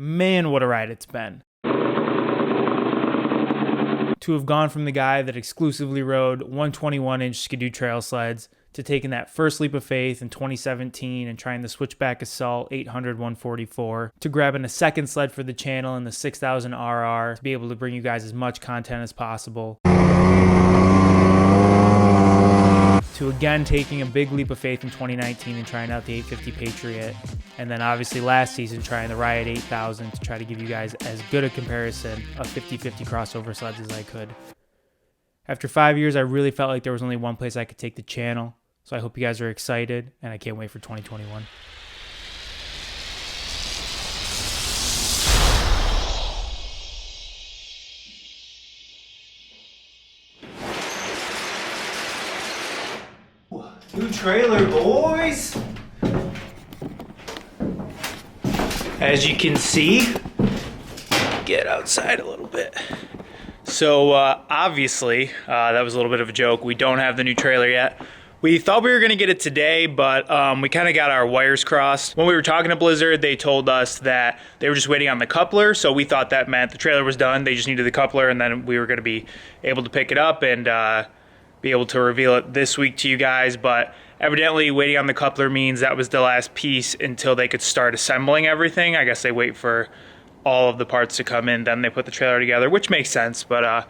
Man, what a ride it's been. To have gone from the guy that exclusively rode 121-inch Skidoo trail sleds to taking that first leap of faith in 2017 and trying the Switchback Assault 800 144, to grabbing a second sled for the channel in the 6000 RR to be able to bring you guys as much content as possible, to again taking a big leap of faith in 2019 and trying out the 850 Patriot, and then obviously last season trying the Riot 8000 to try to give you guys as good a comparison of 50/50 crossover sleds as I could. After 5 years, I really felt like there was only one place I could take the channel, so I hope you guys are excited, and I can't wait for 2021. New trailer, boys! As you can see, get outside a little bit. So obviously, that was a little bit of a joke. We don't have the new trailer yet. We thought we were going to get it today, but we kind of got our wires crossed. When we were talking to Blizzard, they told us that they were just waiting on the coupler, so we thought that meant the trailer was done. They just needed the coupler, and then we were going to be able to pick it up and be able to reveal it this week to you guys. But evidently, waiting on the coupler means that was the last piece until they could start assembling everything. I guess they wait for all of the parts to come in, then they put the trailer together, which makes sense. But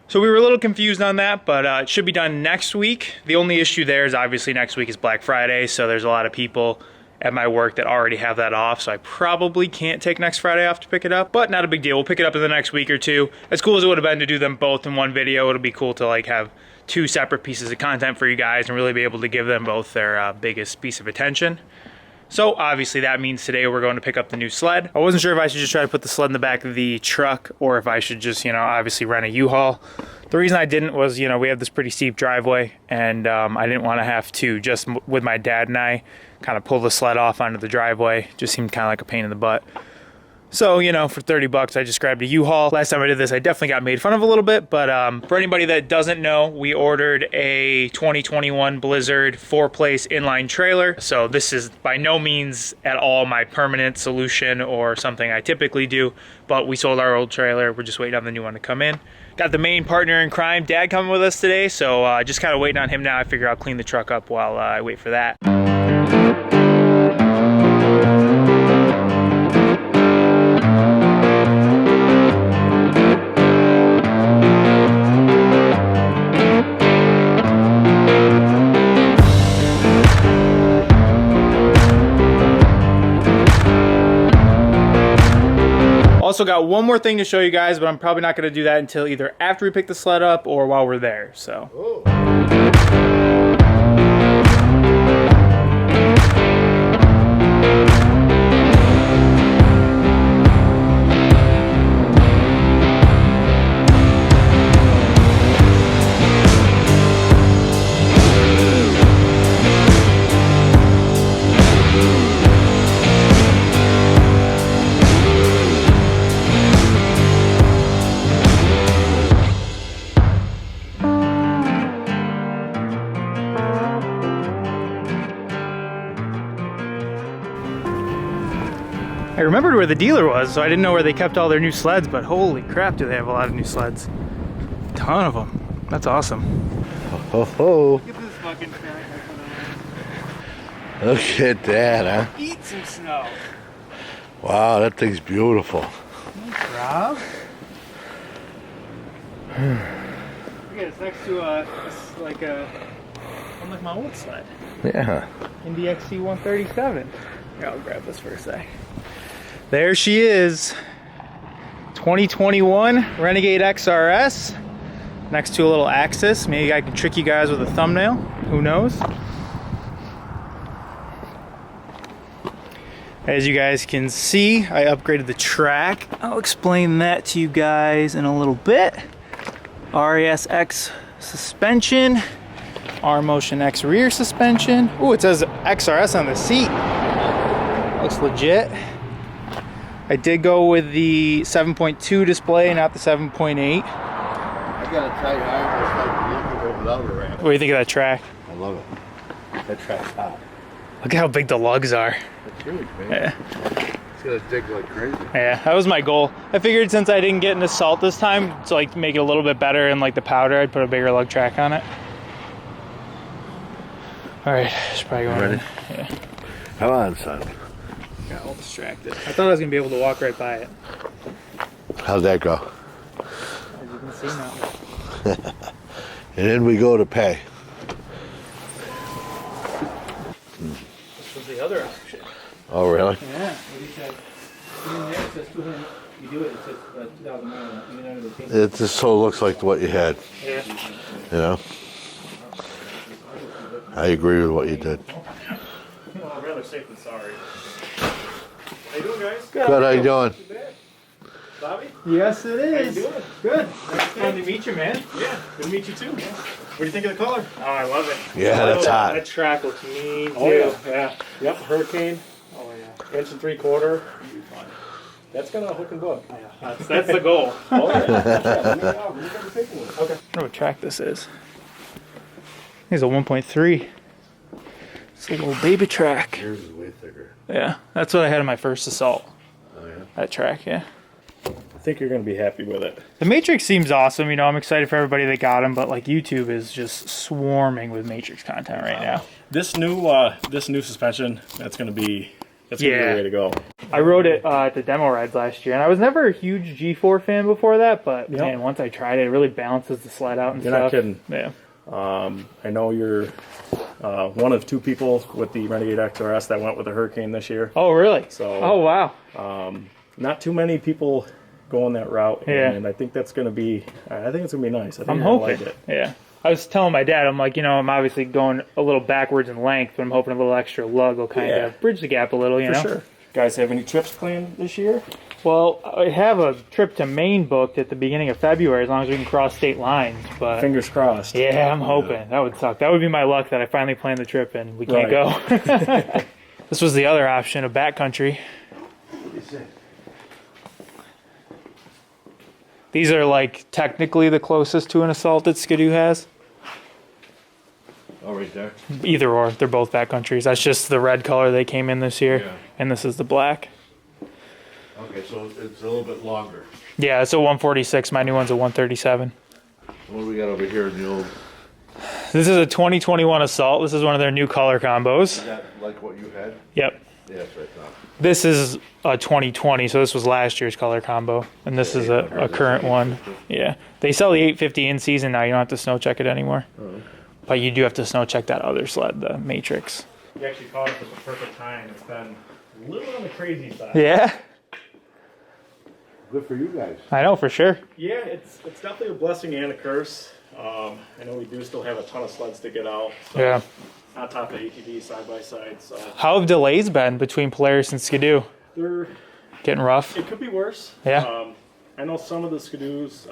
so we were a little confused on that, but it should be done next week. The only issue there is obviously next week is Black Friday, so there's a lot of people at my work that already have that off, so I probably can't take next Friday off to pick it up, but not a big deal. We'll pick it up in the next week or two. As cool as it would have been to do them both in one video, it'll be cool to like have two separate pieces of content for you guys and really be able to give them both their biggest piece of attention. So obviously that means today we're going to pick up the new sled. I wasn't sure if I should just try to put the sled in the back of the truck or if I should just, obviously rent a U-Haul. The reason I didn't was, we have this pretty steep driveway, and I didn't want to have to, just with my dad and I, kind of pull the sled off onto the driveway. Just seemed kind of like a pain in the butt. So, for 30 bucks, I just grabbed a U-Haul. Last time I did this, I definitely got made fun of a little bit, but for anybody that doesn't know, we ordered a 2021 Blizzard 4-place inline trailer. So this is by no means at all my permanent solution or something I typically do, but we sold our old trailer. We're just waiting on the new one to come in. Got the main partner in crime, Dad, coming with us today, so just kind of waiting on him now. I figure I'll clean the truck up while I wait for that. Also got one more thing to show you guys, but I'm probably not going to do that until either after we pick the sled up or while we're there. So. Oh. I remembered where the dealer was, so I didn't know where they kept all their new sleds, but holy crap, do they have a lot of new sleds. A ton of them. That's awesome. Ho ho. Look at this fucking track I put on. Look at that, huh? Eat some snow. Wow, that thing's beautiful. Thanks, Rob. Look at it, it's next to one like my old sled. Yeah. In the XC137. Here, I'll grab this for a sec. There she is, 2021 Renegade XRS, next to a little Axis. Maybe I can trick you guys with a thumbnail, who knows? As you guys can see, I upgraded the track. I'll explain that to you guys in a little bit. RAS X suspension, R Motion X rear suspension. Ooh, it says XRS on the seat. Looks legit. I did go with the 7.2 display, not the 7.8. I gotta tell you, I almost like to look without a ramp. What do you think of that track? I love it. That track's hot. Look at how big the lugs are. It's really big. Yeah. It's gonna dig like crazy. Yeah, that was my goal. I figured since I didn't get into salt this time, to like make it a little bit better in like the powder, I'd put a bigger lug track on it. All right, should probably go Ready? in. Yeah. Come on, son. Got all distracted. I thought I was gonna be able to walk right by it. How'd that go? As you can see now. And then we go to pay. This was the other option. Oh, really? Yeah. What he said. Even there it says 200. You do it. It says 2,000 miles. Even under the paint. It just so looks like what you had. Yeah. You know? I agree with what you did. Well, I'd rather safe than sorry. How you doing, guys? Good, how you doing? Bobby? Yes, it is. How you doing? Good. Nice to meet you, man. Yeah, good to meet you too. What do you think of the color? Oh, I love it. Yeah, that's hot. That track looks mean, Oh too. yeah. Yep, Hurricane. Oh, yeah. 1 3/4. That's gonna hook and book. Yeah, that's the goal. Oh yeah. Let me grab the paperwork. Okay. I don't know what track this is. It's a 1.3. It's a little baby track. Yours is way thicker. Yeah, that's what I had in my first assault. Oh, yeah? That track, yeah. I think you're gonna be happy with it. The Matryx seems awesome. You know, I'm excited for everybody that got them, but like YouTube is just swarming with Matryx content right now. This new suspension, that's gonna be the way to go. I rode it at the demo rides last year, and I was never a huge G4 fan before that, but man, once I tried it, it really balances the sled out and You're stuff. not kidding. Yeah. I know you're one of 2 people with the Renegade XRS that went with the Hurricane this year. Oh, really? So, oh, wow. Not too many people going that route, Yeah. and I think that's going to be. I think it's going to be nice. I think I'm you're gonna hoping. like it. Yeah. I was telling my dad, I'm like, you know, I'm obviously going a little backwards in length, but I'm hoping a little extra lug will kind of bridge the gap a little, you know? For sure. Guys, have any trips planned this year? Well, I have a trip to Maine booked at the beginning of February, as long as we can cross state lines, but... Fingers crossed. Yeah, I'm hoping. That would suck. That would be my luck that I finally planned the trip and we can't go. This was the other option of backcountry. These are like technically the closest to an assault that Skidoo has. Oh, right there? Either or, they're both backcountries. That's just the red color they came in this year, Yeah. and this is the black. Okay, so it's a little bit longer. Yeah, it's a 146. My new one's a 137. What do we got over here in the old... This is a 2021 Assault. This is one of their new color combos. Is that like what you had? Yep. Yes, I thought. This is a 2020, so this was last year's color combo, and this is a current one. Yeah, they sell the 850 in season now. You don't have to snow check it anymore, but you do have to snow check that other sled, the Matryx. You actually caught it at the perfect time. It's been a little on the crazy side. Yeah, Good for you guys. I know for sure. Yeah, it's definitely a blessing and a curse. I know we do still have a ton of sleds to get out. So Yeah. on top of ATV side by side. So How have delays been between Polaris and Skidoo? they're Getting rough. it could be worse. Yeah. I know some of the Skidoos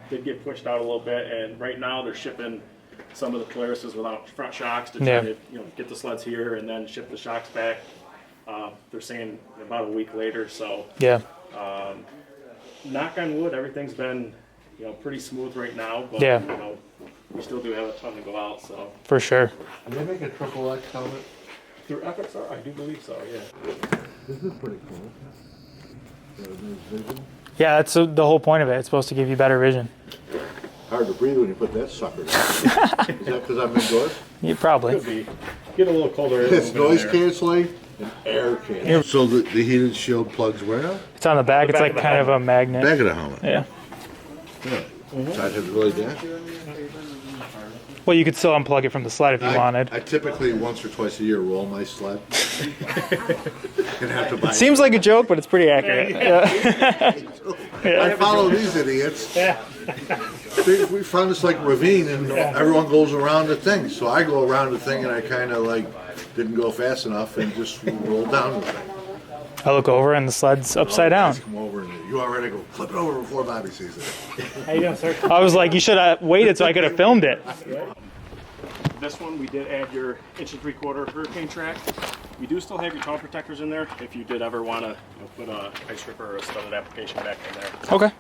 did get pushed out a little bit, and right now they're shipping some of the Polarises without front shocks to try to get the sleds here and then ship the shocks back. They're saying about a week later. So Yeah. knock on wood, everything's been pretty smooth right now. But Yeah. we still do have a ton to go out. So For sure. Did they make a triple X helmet? through FXR, I do believe so. Yeah. This is pretty cool. Vision. Yeah, that's the whole point of it. It's supposed to give you better vision. Hard to breathe when you put that sucker down. Is that because I'm indoors? You probably. Could be. Get a little colder. It's moving in noise there. canceling and air canceling. So the heated shield plugs where now? It's on the back. It's back like of the kind of a magnet. Back of the helmet. Yeah. Yeah. So I'd have to really that. Well, you could still unplug it from the sled if you wanted. I typically once or twice a year roll my sled. And have to buy. Seems like a joke, but it's pretty accurate. Yeah. I follow these idiots. We found this like ravine, and everyone goes around the thing. So I go around the thing, and I kind of like didn't go fast enough and just rolled down the thing. I look over and the sled's upside down. Come over and you already go flip it over before Bobby sees it. How you doing, sir? I was like, you should have waited so I could have filmed it. This one, we did add your 1 3/4 Hurricane track. We do still have your tone protectors in there if you did ever want to put a ice stripper or a studded application back in there. Okay.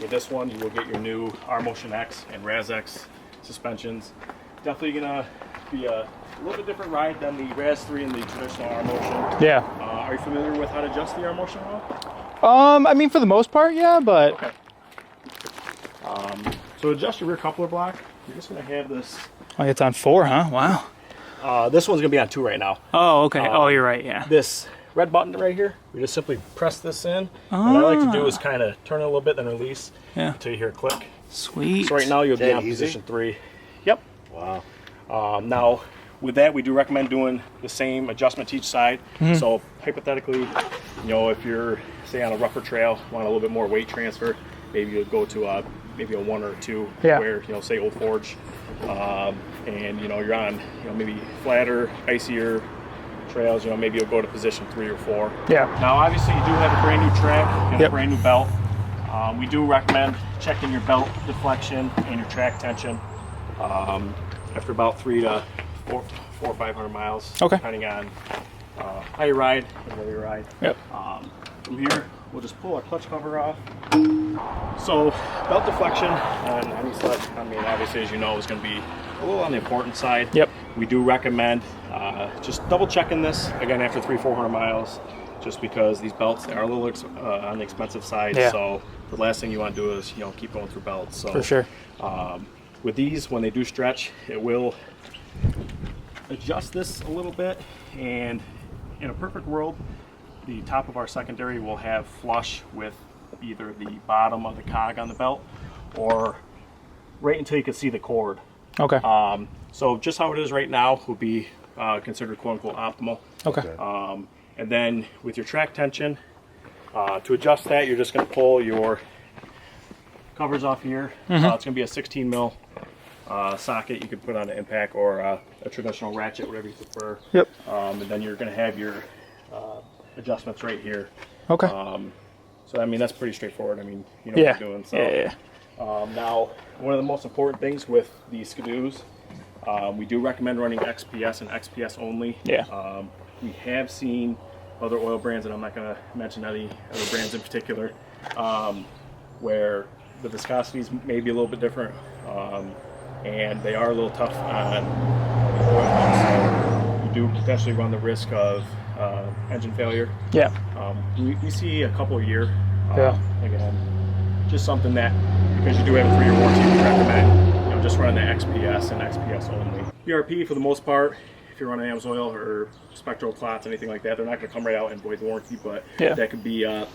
With this one, you will get your new R Motion X and Raz X suspensions. Definitely gonna be a a little bit different ride than the Raz 3 and the traditional R motion. Yeah. Are you familiar with how to adjust the R motion at all? I mean, for the most part, yeah, but. Okay. So to adjust your rear coupler block, you're just gonna have this. Oh, it's on 4, huh? Wow. This one's gonna be on 2 right now. Oh, okay. You're right. Yeah. This red button right here, we just simply press this in. What I like to do is kind of turn it a little bit, then release until you hear a click. Sweet. So right now you'll be on position 3. Yep. Wow. Now, with that, we do recommend doing the same adjustment to each side. So hypothetically, you know, if you're say on a rougher trail, want a little bit more weight transfer, maybe you'll go to maybe a 1 or a 2, where, you know, say Old Forge, and you know you're on, you know, maybe flatter, icier trails, you know, maybe you'll go to position 3 or 4. Yeah. Now, obviously, you do have a brand new track and a brand new belt. We do recommend checking your belt deflection and your track tension after about 300 to 400 or 500 miles, depending on how you ride and where you ride. Yep. From here, we'll just pull our clutch cover off. So, belt deflection on any sled, I mean, obviously, as you know, is going to be a little on the important side. Yep. We do recommend just double checking this again after 300-400 miles, just because these belts are a little on the expensive side. Yeah. So the last thing you want to do is, you know, keep going through belts. So For sure. With these, when they do stretch, it will adjust this a little bit, and in a perfect world, the top of our secondary will have flush with either the bottom of the cog on the belt or right until you can see the cord. Okay. So just how it is right now would be considered quote-unquote optimal. Okay. And then with your track tension, to adjust that, you're just going to pull your covers off here. It's going to be a 16 mil socket you could put on an impact or a traditional ratchet, whatever you prefer. Yep. And then you're going to have your adjustments right here. Okay. So I mean, that's pretty straightforward. I mean, you know what you're doing. So Yeah. now, one of the most important things with these skidoos, we do recommend running XPS and XPS only. Yeah. We have seen other oil brands, and I'm not going to mention any other brands in particular, where the viscosities may be a little bit different, and they are a little tough on the oil pumps. So you do potentially run the risk of engine failure. Yeah. We see a couple a year. Yeah. Again, just something that, because you do have a 3-year warranty, we recommend, you know, just run the XPS and XPS only. BRP, for the most part, if you're running AMSOIL or spectral clots, anything like that, they're not going to come right out and void the warranty, but that could be a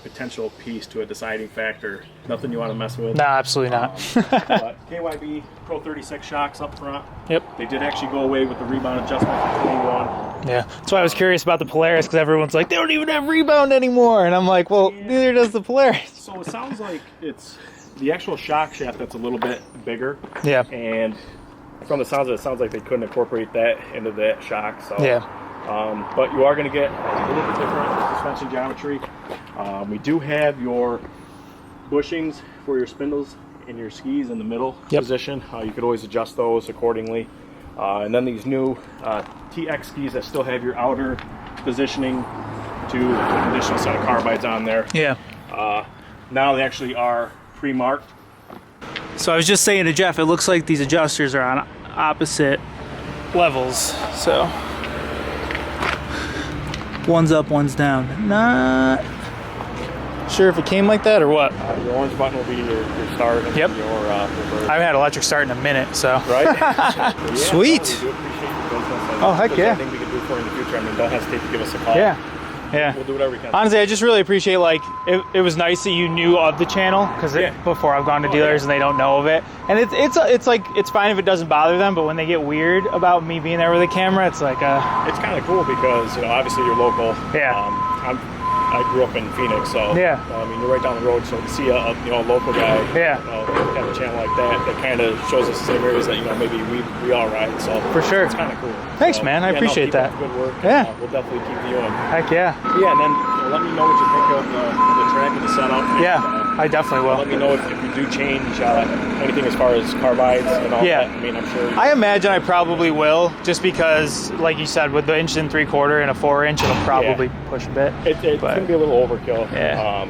potential piece to a deciding factor. Nothing you want to mess with. No, absolutely not. But KYB Pro 36 shocks up front. Yep. They did actually go away with the rebound adjustment for 21. Yeah. That's why I was curious about the Polaris, because everyone's like, they don't even have rebound anymore. And I'm like, well, neither does the Polaris. So it sounds like it's the actual shock shaft that's a little bit bigger. Yeah. And from the sounds of it, it sounds like they couldn't incorporate that into that shock. So Yeah. But you are going to get a little bit different suspension geometry. We do have your bushings for your spindles and your skis in the middle position. You could always adjust those accordingly. And then these new TX skis that still have your outer positioning to an additional set of carbides on there. Yeah. Now they actually are pre-marked. So I was just saying to Jeff, it looks like these adjusters are on opposite levels. So one's up, one's down. Not sure if it came like that or what. Your orange button will be your start and your reverse. I haven't had electric start in a minute, so. Right? Sweet. We do appreciate your business. Oh, heck yeah. Anything we can do for you in the future, I mean, don't hesitate to give us a call. Yeah. Yeah. We'll do whatever we can. Honestly, I just really appreciate, like, it was nice that you knew of the channel, because before I've gone to dealers and they don't know of it. And it's like, it's fine if it doesn't bother them, but when they get weird about me being there with a camera, it's like, It's kind of cool because, you know, obviously you're local. Yeah. I grew up in Phoenix, so I mean, you're right down the road, so to see a local guy, have a channel like that kind of shows us the same areas that, you know, maybe we all ride. So for sure, it's kind of cool. Thanks, man. I appreciate that. Good work. Yeah, we'll definitely keep viewing. Heck yeah. Yeah, and then let me know what you think of the track and the setup. Yeah, I definitely will. Let me know if you do change anything as far as carbides and all that. I mean, I'm sure. I imagine I probably will, just because, like you said, with the 1 3/4 and a 4-inch, it'll probably push a bit. It's going to be a little overkill. Yeah.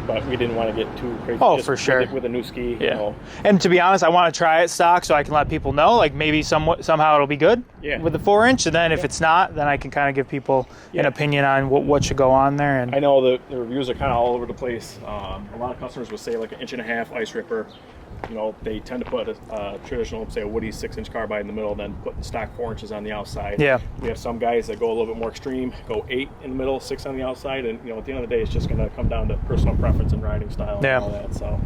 but we didn't want to get too crazy. Oh, just for sure. With a new ski, Yeah. you know. And to be honest, I want to try it stock so I can let people know, like maybe somehow it'll be good with the 4-inch. And then if it's not, then I can kind of give people an opinion on what should go on there. And I know the reviews are kind of all over the place. A lot of customers will say like an 1.5-inch ice ripper. You know, they tend to put a traditional, say a Woody 6-inch carbide in the middle, then put the stock 4 inches on the outside. Yeah. We have some guys that go a little bit more extreme, go 8 in the middle, 6 on the outside, and you know, at the end of the day, it's just going to come down to personal preference and riding style and all that. So.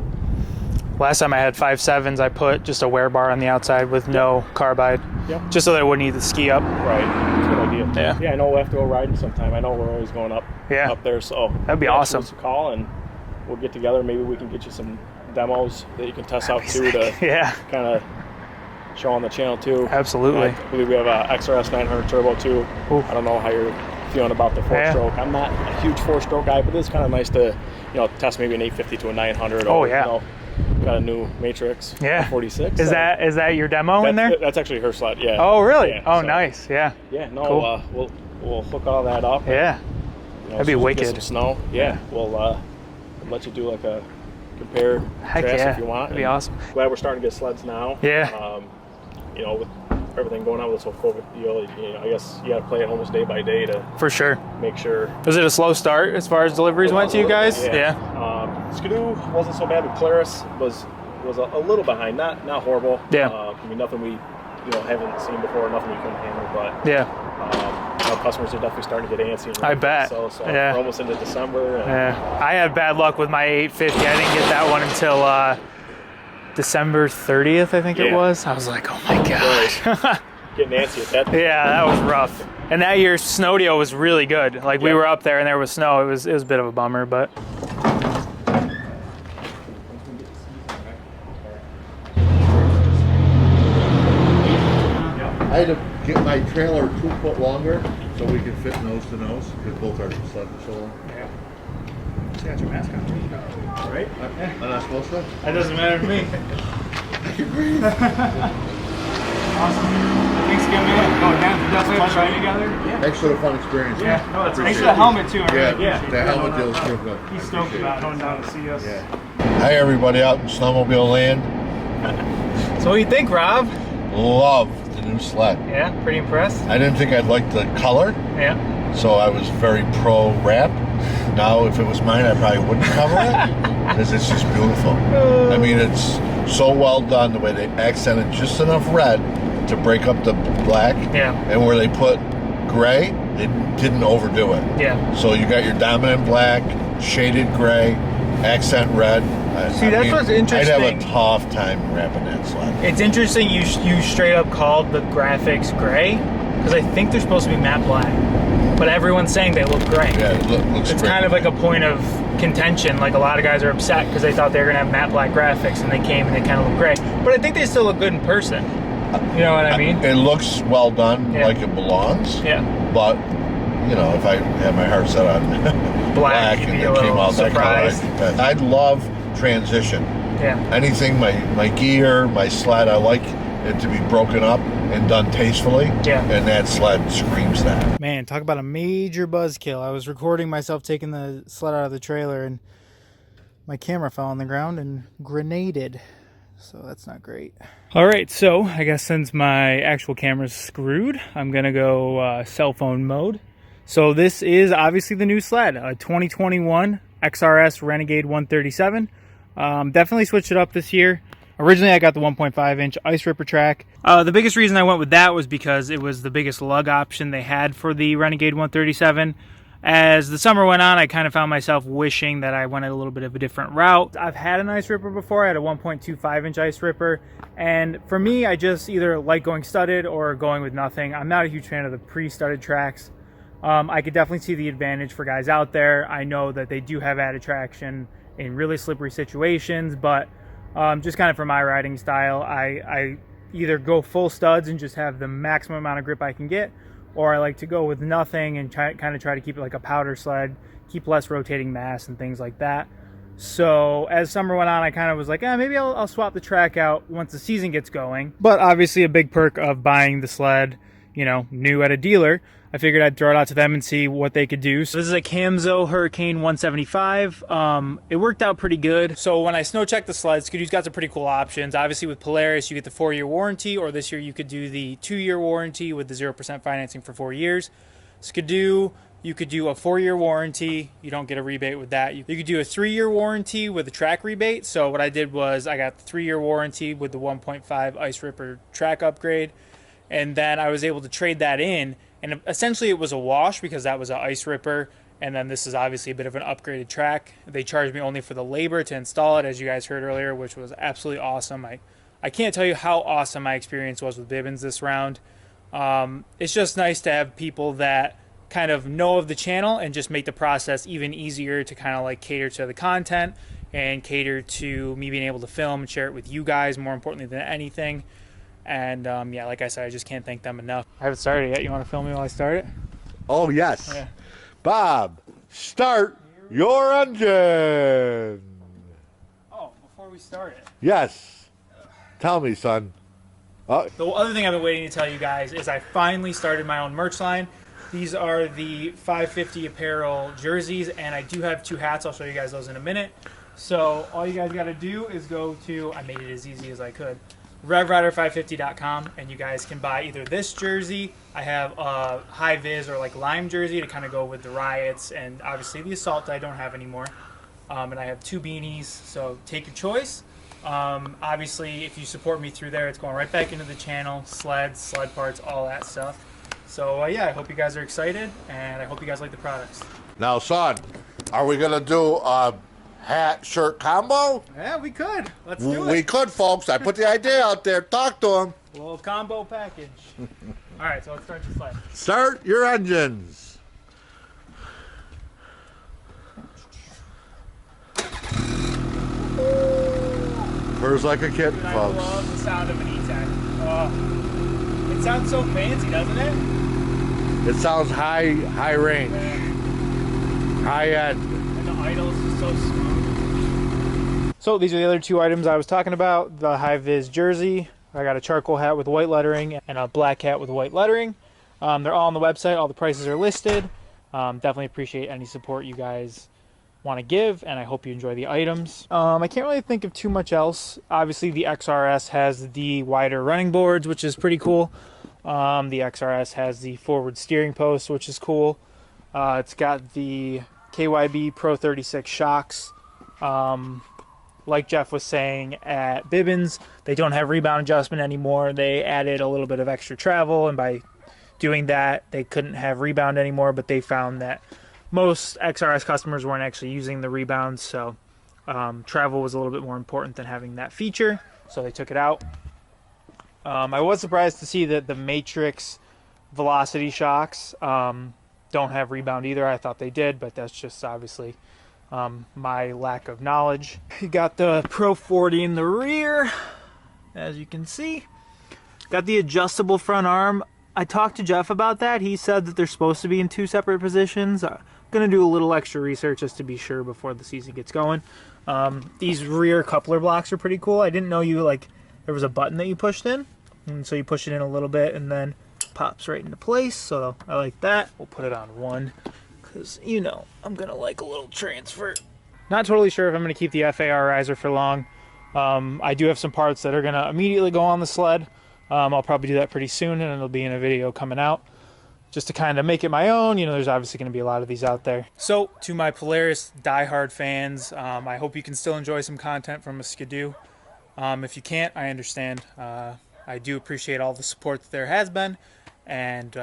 Last time I had 5.7s, I put just a wear bar on the outside with no carbide, just so that it wouldn't eat the ski up. Right, that's a good idea. Yeah. Yeah, I know we'll have to go riding sometime. I know we're always going up there, so that'd be awesome. Give us a call and we'll get together. Maybe we can get you some demos that you can test out too, to kind of show on the channel too. Absolutely. I believe we have a XRS 900 turbo too. Ooh. I don't know how you're feeling about the 4-stroke. I'm not a huge 4-stroke guy, but it's kind of nice to, you know, test maybe an 850 to a 900. Or, you know, got a new Matryx 46. Is that your demo in there? That's actually her sled. Yeah. Oh really? Yeah, oh, so, nice. Yeah. Yeah. No. Cool. We'll hook all that up. Yeah. You know, that'd be wicked. Get some snow. Yeah. We'll let you do like a compare if you want. That'd be awesome. Glad we're starting to get sleds now. Yeah. You know, with everything going on with this whole COVID deal, you know, I guess you got to play it almost day by day to make sure. Was it a slow start as far as deliveries went to you guys? Yeah. Skidoo wasn't so bad, but Polaris was a little behind. Not horrible. Yeah. I mean, nothing we haven't seen before, nothing we couldn't handle, but you know, customers are definitely starting to get antsy. I bet. So we're almost into December. And I had bad luck with my 850. I didn't get that one until December 30th, I think it was. I was like, oh my gosh. Getting antsy at that. Yeah, that was rough. And that year's snowdio was really good. Like we were up there and there was snow. It was a bit of a bummer, but. I had to get my trailer 2 foot longer so we could fit nose to nose because both our sleds are so long. Yeah. You got your mask on too. Right? I'm not supposed to? That doesn't matter to me. I can breathe. Awesome. Thanks again, man. Oh, man, definitely try together. Yeah. Thanks for the fun experience. Yeah, no, it's thanks for the helmet too. The helmet deal is real good. He's stoked about coming down to see us. Yeah. Hi, everybody out in Snowmobile land. So what do you think, Rob? Love the new sled. Yeah, pretty impressed. I didn't think I'd like the color. Yeah. So I was very pro wrap. Now, if it was mine, I probably wouldn't cover it because it's just beautiful. I mean, it's so well done the way they accented just enough red to break up the black. Yeah. And where they put gray, they didn't overdo it. Yeah. So you got your dominant black, shaded gray, accent red. See, that's what's interesting. I'd have a tough time wrapping that sled. It's interesting you straight up called the graphics gray because I think they're supposed to be matte black. But everyone's saying they look gray. Yeah, it looks It's great. kind of like a point of contention. Like a lot of guys are upset because they thought they were going to have matte black graphics and they came and they kind of look gray. But I think they still look good in person. You know what I mean? It looks well done, like it belongs. Yeah. But, you know, if I had my heart set on black and it came out that color, I'd love transition. Yeah. Anything, my gear, my sled, I like it to be broken up and done tastefully. Yeah. And that sled screams that. Man, talk about a major buzzkill. I was recording myself taking the sled out of the trailer and my camera fell on the ground and grenaded. So that's not great. All right, so I guess since my actual camera's screwed, I'm gonna go cell phone mode. So this is obviously the new sled, a 2021 XRS Renegade 137. Definitely switched it up this year. Originally, I got the 1.5-inch ice ripper track. The biggest reason I went with that was because it was the biggest lug option they had for the Renegade 137. As the summer went on, I kind of found myself wishing that I went a little bit of a different route. I've had an ice ripper before. I had a 1.25-inch ice ripper. And for me, I just either like going studded or going with nothing. I'm not a huge fan of the pre-studded tracks. I could definitely see the advantage for guys out there. I know that they do have added traction in really slippery situations, but just kind of for my riding style, I either go full studs and just have the maximum amount of grip I can get, or I like to go with nothing and try to keep it like a powder sled, keep less rotating mass and things like that. So as summer went on, I kind of was like, maybe I'll swap the track out once the season gets going. But obviously a big perk of buying the sled, you know, new at a dealer, I figured I'd throw it out to them and see what they could do. So this is a Camzo Hurricane 175. It worked out pretty good. So when I snow checked the sled, Skidoo's got some pretty cool options. Obviously with Polaris, you get the 4-year warranty, or this year you could do the 2-year warranty with the 0% financing for 4 years. Skidoo, you could do a 4-year warranty. You don't get a rebate with that. You could do a 3-year warranty with a track rebate. So what I did was I got the 3-year warranty with the 1.5 Ice Ripper track upgrade. And then I was able to trade that in. And essentially it was a wash because that was an Ice Ripper. And then this is obviously a bit of an upgraded track. They charged me only for the labor to install it, as you guys heard earlier, which was absolutely awesome. I can't tell you how awesome my experience was with Bibbins this round. It's just nice to have people that kind of know of the channel and just make the process even easier to kind of like cater to the content and cater to me being able to film and share it with you guys, more importantly than anything. And yeah, like I said, I just can't thank them enough. I haven't started yet. You want to film me while I start it? Oh, yes. Yeah. Bob, start your engine. Oh, before we start it. Yes. Tell me, son. The other thing I've been waiting to tell you guys is I finally started my own merch line. These are the 550 Apparel jerseys, and I do have 2 hats. I'll show you guys those in a minute. So all you guys got to do is go to, I made it as easy as I could, RevRider550.com, and you guys can buy either this jersey. I have a high vis or like lime jersey to kind of go with the riots, and obviously the assault I don't have anymore. And I have 2 beanies, so take your choice. Obviously, if you support me through there, it's going right back into the channel, sleds, sled parts, all that stuff. So yeah, I hope you guys are excited, and I hope you guys like the products. Now, son, are we going to do a hat-shirt combo? Yeah, we could. Let's do it. We could, folks. I put the idea out there. Talk to him. A little combo package. All right, so let's start the sled. Start your engines. Purrs like a kitten, Dude, I folks. love the sound of an E-Tech. Oh, it sounds so fancy, doesn't it? It sounds high range, high end. And the idle is just so smooth. So these are the other 2 items I was talking about. The high vis jersey. I got a charcoal hat with white lettering and a black hat with white lettering. They're all on the website. All the prices are listed. Definitely appreciate any support you guys want to give, and I hope you enjoy the items. I can't really think of too much else. Obviously the XRS has the wider running boards, which is pretty cool. The XRS has the forward steering post, which is cool. It's got the KYB Pro 36 shocks. Like Jeff was saying at Bibbins, they don't have rebound adjustment anymore. They added a little bit of extra travel, and by doing that, they couldn't have rebound anymore, but they found that most XRS customers weren't actually using the rebounds, so travel was a little bit more important than having that feature, so they took it out. I was surprised to see that the Matryx velocity shocks don't have rebound either. I thought they did, but that's just obviously my lack of knowledge. You got the Pro 40 in the rear, as you can see. Got the adjustable front arm. I talked to Jeff about that. He said that they're supposed to be in 2 separate positions. Gonna do a little extra research just to be sure before the season gets going. These rear coupler blocks are pretty cool. I didn't know there was a button that you pushed in, and so you push it in a little bit and then it pops right into place. So I like that. We'll put it on 1 because I'm gonna like a little transfer. Not totally sure if I'm gonna keep the FAR riser for long. I do have some parts that are gonna immediately go on the sled. I'll probably do that pretty soon, and it'll be in a video coming out just to kind of make it my own. There's obviously going to be a lot of these out there. So to my Polaris diehard fans, I hope you can still enjoy some content from a Skidoo. If you can't, I understand. I do appreciate all the support that there has been, and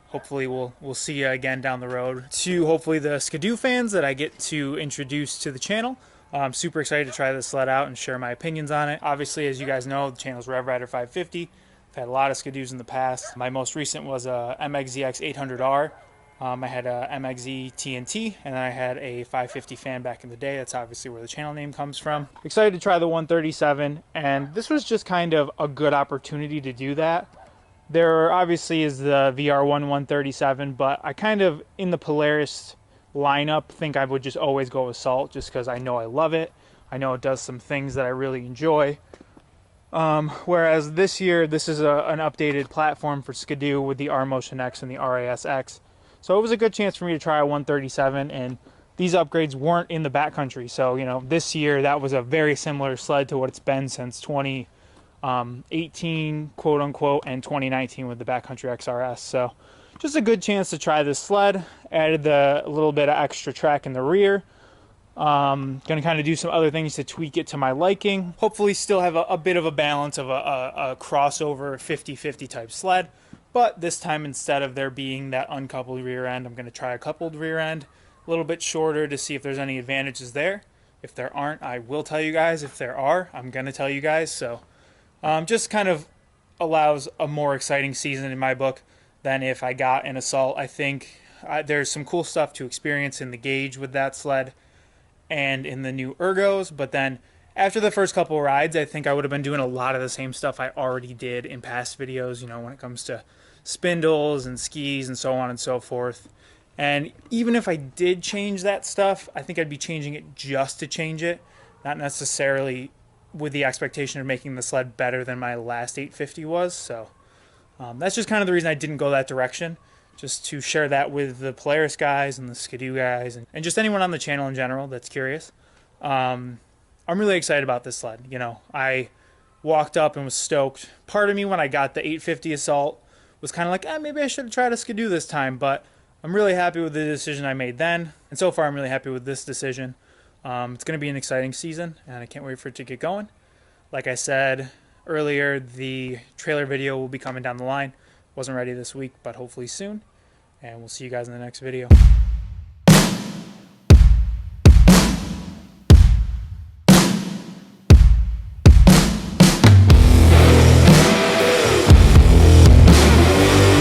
hopefully we'll see you again down the road. To hopefully the Skidoo fans that I get to introduce to the channel, I'm super excited to try this sled out and share my opinions on it. Obviously, as you guys know, the channel's RevRider550. I've had a lot of Skidoos in the past. My most recent was a MXZX 800R. I had a MXZ TNT, and then I had a 550 fan back in the day. That's obviously where the channel name comes from. Excited to try the 137, and this was just kind of a good opportunity to do that. There obviously is the VR1 137, but I kind of, in the Polaris lineup, think I would just always go Assault just because I know I love it. I know it does some things that I really enjoy. Whereas this year, this is an updated platform for Skidoo with the R Motion X and the RAS X. So it was a good chance for me to try a 137, and these upgrades weren't in the backcountry. So, you know, this year that was a very similar sled to what it's been since 2018, quote unquote, and 2019 with the backcountry XRS. So just a good chance to try this sled. Added a little bit of extra track in the rear. Gonna kind of do some other things to tweak it to my liking. Hopefully still have a bit of a balance of a crossover 50-50 type sled. But this time, instead of there being that uncoupled rear end, I'm going to try a coupled rear end, a little bit shorter, to see if there's any advantages there. If there aren't, I will tell you guys. If there are, I'm going to tell you guys. So just kind of allows a more exciting season in my book than if I got an Assault. I think there's some cool stuff to experience in the gauge with that sled and in the new ergos, but then after the first couple rides, I think I would have been doing a lot of the same stuff I already did in past videos, you know, when it comes to spindles and skis and so on and so forth. And even if I did change that stuff, I think I'd be changing it just to change it, not necessarily with the expectation of making the sled better than my last 850 was. So that's just kind of the reason I didn't go that direction, just to share that with the Polaris guys and the Skidoo guys and just anyone on the channel in general that's curious. I'm really excited about this sled. You know, I walked up and was stoked. Part of me, when I got the 850 Assault, was kind of like, maybe I should have tried a Skidoo this time, but I'm really happy with the decision I made then, and so far I'm really happy with this decision. It's going to be an exciting season, and I can't wait for it to get going. Like I said earlier, the trailer video will be coming down the line. Wasn't ready this week, but hopefully soon, and we'll see you guys in the next video.